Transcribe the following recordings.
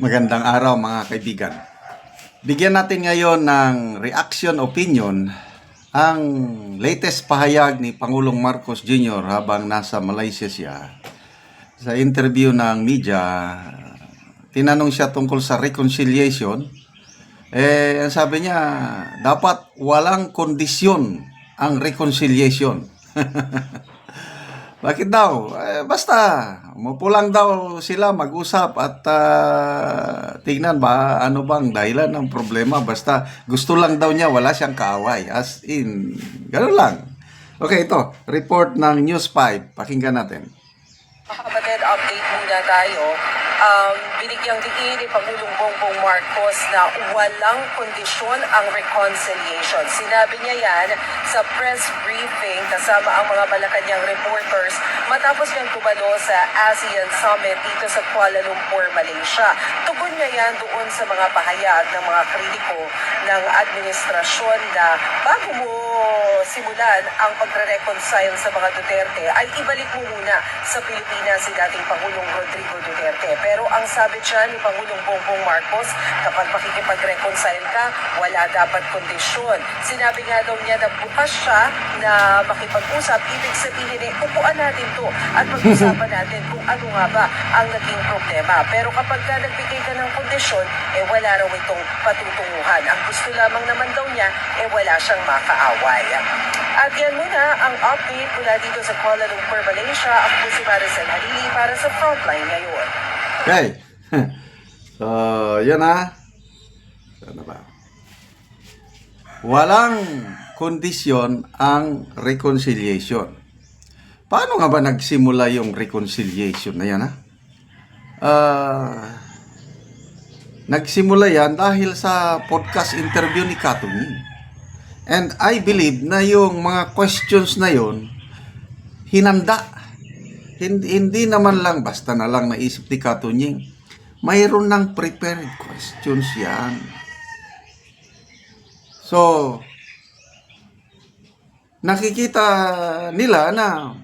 Magandang araw mga kaibigan. Bigyan natin ngayon ng reaction opinion ang latest pahayag ni Pangulong Marcos Jr. habang nasa Malaysia siya. Sa interview ng media, tinanong siya tungkol sa reconciliation. Sabi niya, dapat walang kondisyon ang reconciliation. Bakit daw? Basta, mupo lang daw sila mag-usap at tingnan ba ano bang dahilan ng problema. Basta gusto lang daw niya, wala siyang kaaway. As in, gano'n lang. Okay, ito, report ng News 5. Pakinggan natin. Kapatid, update muna tayo. Binigyang diin ni Pangulong Bongbong Marcos na walang kondisyon ang reconciliation. Sinabi niya yan sa press briefing kasama ang mga Malacanang reporters matapos niyang tumalo sa ASEAN Summit dito sa Kuala Lumpur, Malaysia. Tugon niya yan doon sa mga pahayag ng mga kritiko ng administrasyon na bago mo simulan ang pagre-reconcile sa mga Duterte ay ibalik mo muna sa Pilipinas si dating Pangulong Rodrigo Duterte. Pero ang sabi dyan ni Pangulong Bongbong Marcos, kapag makikipag-reconcile ka, wala dapat kondisyon. Sinabi nga daw niya na bukas siya na makipag-usap. Ibig sabihin upuan natin to at pag-usapan natin kung ano nga ba ang naging problema. Pero kapag ka nagbigay ka ng kondisyon, wala raw itong patutunguhan. Ang gusto lamang naman daw niya, wala siyang makaaway. At yan muna ang update mula dito sa Kuala Lumpur, Malaysia. Ako po si Maricel Halili para sa Frontline ngayon. Okay. So, yan na. Ano ba? Walang kondisyon ang reconciliation. Paano nga ba nagsimula yung reconciliation na yan, ha? Nagsimula yan dahil sa podcast interview ni Katunying. And I believe na yung mga questions na yon hinanda. Hindi naman lang basta na lang naisip ni Katunying. Mayroon ng prepared questions yan. So, nakikita nila na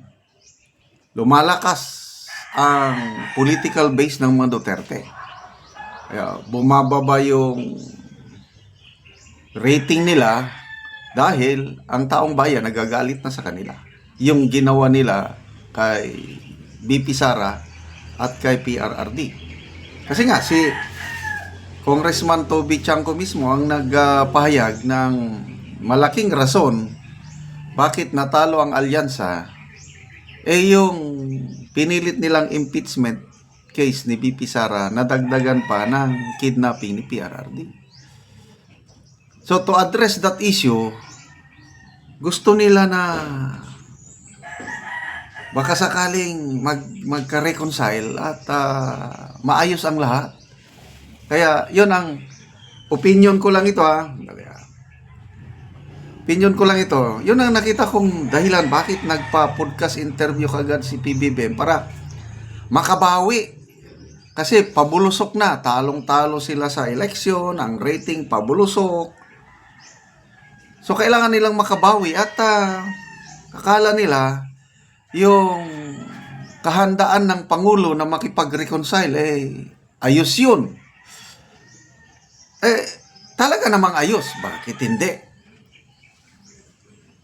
lumalakas ang political base ng mga Duterte. Kaya bumababa yung rating nila dahil ang taong bayan nagagalit na sa kanila. Yung ginawa nila kay BP Sara at kay PRRD. Kasi nga si Congressman Toby Chanco mismo ang nagpahayag ng malaking rason bakit natalo ang alyansa yung pinilit nilang impeachment case ni BP Sara na dagdagan pa ng kidnapping ni PRRD. So to address that issue, gusto nila na baka sakaling magka-reconcile at maayos ang lahat. Kaya yun ang opinion ko lang ito, ha. Opinion ko lang ito. Yun ang nakita kong dahilan bakit nagpa-podcast interview kagad si PBBM para makabawi. Kasi pabulusok na, talong-talo sila sa eleksyon, ang rating pabulusok. So kailangan nilang makabawi at akala nila yung kahandaan ng Pangulo na makipag-reconcile, ayos yun. Talaga namang ayos. Bakit hindi?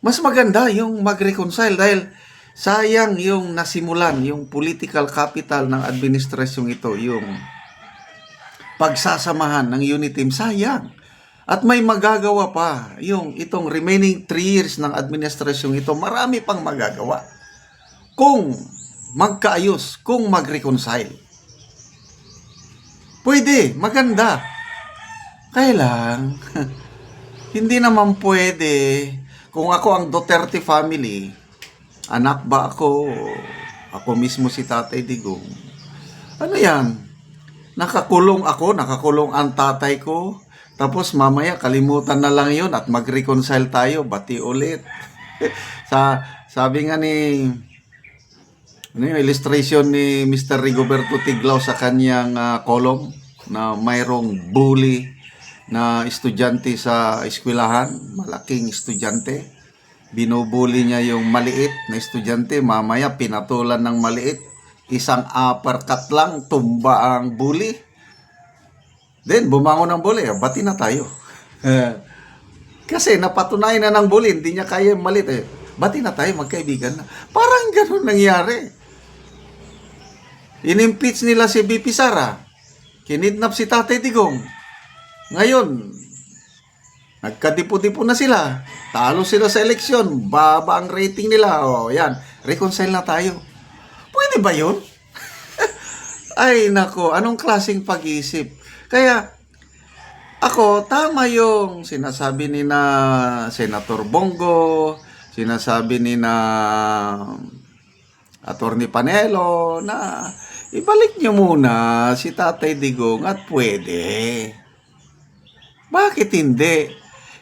Mas maganda yung mag-reconcile dahil sayang yung nasimulan, yung political capital ng administrasyong ito, yung pagsasamahan ng unit team, sayang. At may magagawa pa yung itong remaining 3 years ng administrasyong ito, marami pang magagawa. Kung magkaayos, kung mag-reconcile. Pwede, maganda. Kaya lang, hindi naman pwede. Kung ako ang Duterte family, anak ba ako mismo si Tatay Digong, ano yan? Nakakulong ako, nakakulong ang tatay ko, tapos mamaya kalimutan na lang yun at mag-reconcile tayo, bati ulit. Sabi nga ni illustration ni Mr. Rigoberto Tiglao sa kanyang column na mayroong bully na estudyante sa eskwelahan, malaking estudyante. Binubuli niya yung maliit na estudyante, mamaya pinatulan ng maliit, isang uppercut lang, tumba ang bully. Then, bumangon ng bully, bati na tayo. Kasi napatunayan na ng bully, hindi niya kaya malit eh. Bati na tayo, magkaibigan na. Parang ganun nangyari. Inimpeach nila si BP Sara. Kinidnap si Tatay Digong. Ngayon, nagkadipo-dipo na sila. Talo sila sa eleksyon. Baba ang rating nila. O, yan. Reconcile na tayo. Pwede ba yun? Ay, nako. Anong klaseng pag-iisip? Kaya, ako, tama yung sinasabi ni na Senator Bongo, sinasabi ni na Attorney Panelo na ibalik nyo muna si Tatay Digong at pwede. Bakit hindi?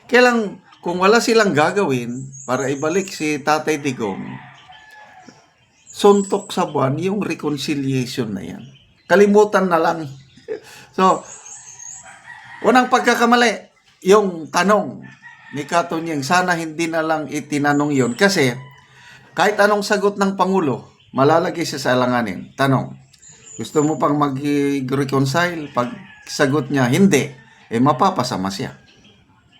Kailang kung wala silang gagawin para ibalik si Tatay Digong, suntok sa buwan yung reconciliation na yan. Kalimutan na lang. So, unang pagkakamali, yung tanong ni Katunyeng, sana hindi na lang itinanong yon kasi kahit anong sagot ng Pangulo, malalagay siya sa alanganin. Tanong, gusto mo pang mag-reconcile? Pag sagot niya, hindi, mapapasama siya.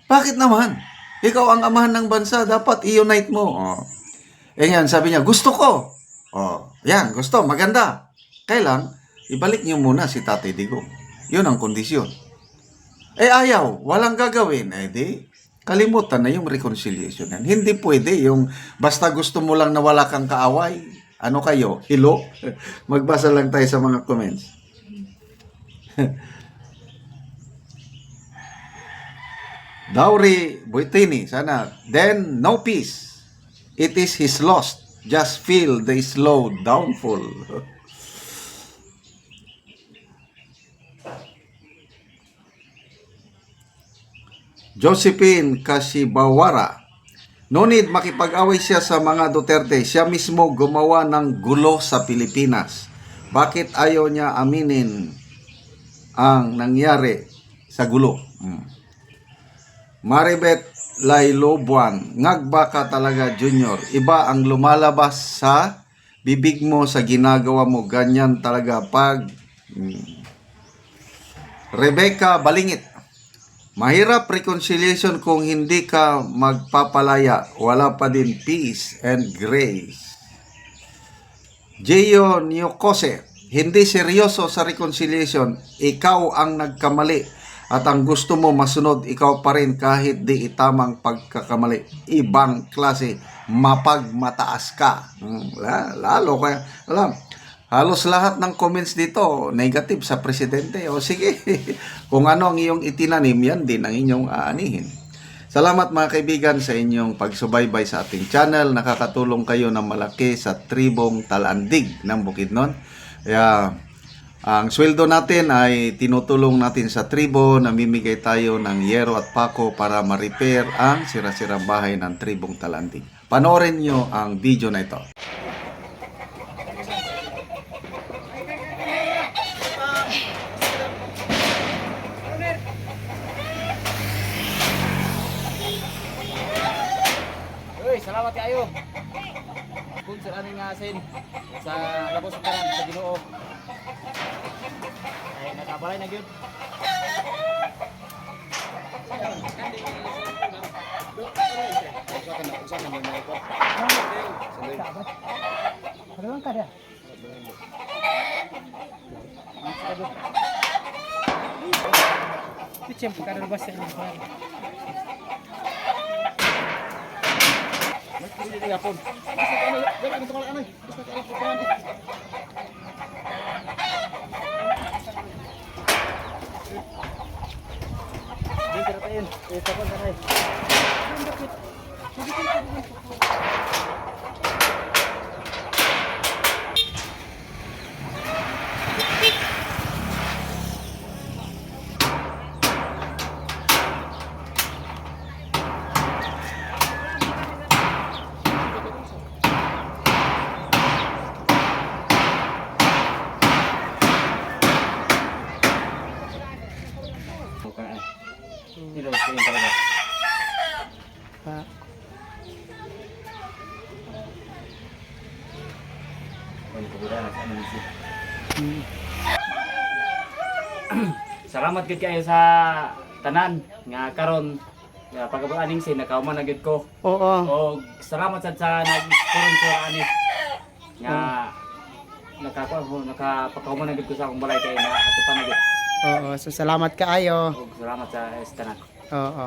Bakit naman? Ikaw ang amahan ng bansa, dapat i-unite mo. Oh. Yan, sabi niya, gusto ko. Oh, yan, gusto, maganda. Kailang, ibalik niyo muna si Tatay Digong. Yun ang kondisyon. Ayaw, walang gagawin. Di, kalimutan na yung reconciliation yan. Hindi pwede yung basta gusto mo lang na wala kang kaaway. Ano kayo? Hello? Magbasa lang tayo sa mga comments. Dowry Buitini, sana. Then, no peace. It is his loss. Just feel the slow downfall. Josephine Kasibawara. No need makipag-away siya sa mga Duterte. Siya mismo gumawa ng gulo sa Pilipinas. Bakit ayaw niya aminin ang nangyari sa gulo? Maribet Lailobuan. Ngagba ka talaga, Junior. Iba ang lumalabas sa bibig mo sa ginagawa mo. Ganyan talaga pag... Rebecca Balingit. Mahirap reconciliation kung hindi ka magpapalaya. Wala pa din peace and grace. Gio Nyokose, hindi seryoso sa reconciliation. Ikaw ang nagkamali at ang gusto mo masunod, ikaw pa rin kahit di itamang pagkakamali. Ibang klase, mapagmataas ka. Lalo kaya, alam, halos lahat ng comments dito, negative sa presidente. O sige, kung ano ang iyong itinanim, yan din ang inyong aanihin. Salamat mga kaibigan sa inyong pagsubaybay sa ating channel. Nakakatulong kayo ng malaki sa tribong Talandig ng Bukidnon. Kaya, ang sweldo natin ay tinutulong natin sa tribo. Namimigay tayo ng yero at pako para ma-repair ang sira-sirang bahay ng tribong Talandig. Panoorin nyo ang video na ito. Salamat kayo. Sponsor aning asin sa labos sa kanan sa Ginoo. Ay nakabalay na gyud. Karon kada. Picem kada basta ini. Hindi gapon. Ano to ano? Basta ka lang po. Dito tayo. Ito pa tayo. Ini loh screen talaga. Pak. Ano ko ba na sa amin si. salamat gid kayo sa tanan nga karon nga pagkabuaning sin nakauman na gid ko. Oo. O salamat sad sa nag-sponsor ani nga nakapakauman na gid ko sa akong balay kay na ato pa na gid. Oo. So salamat kaayo. O salamat sa tanan. Oo.